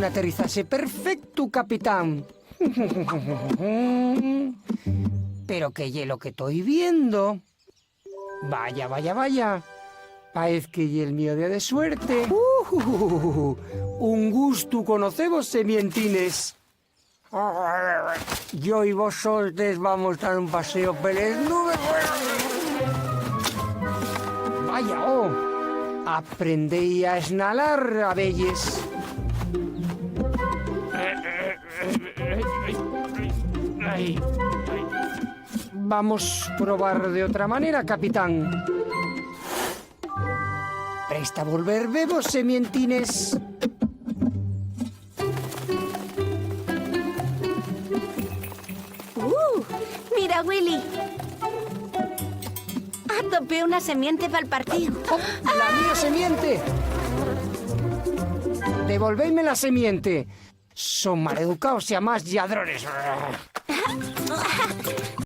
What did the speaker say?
aterrizaje perfecto, capitán. Pero qué hielo que estoy viendo. Vaya, vaya, vaya. Parece que y el mío día de suerte. Un gusto conocemos, semientines. Yo y vosotros vamos a dar un paseo por las nubes. Vaya, aprendí a esnalar, abelles. Vamos a probar de otra manera, capitán. Presta a volver bebos, semientines. Mira, Willy. Atopé una semiente para el partido. ¡La mía semiente! Devolvedme la semiente. Son maleducados y a más lladrones.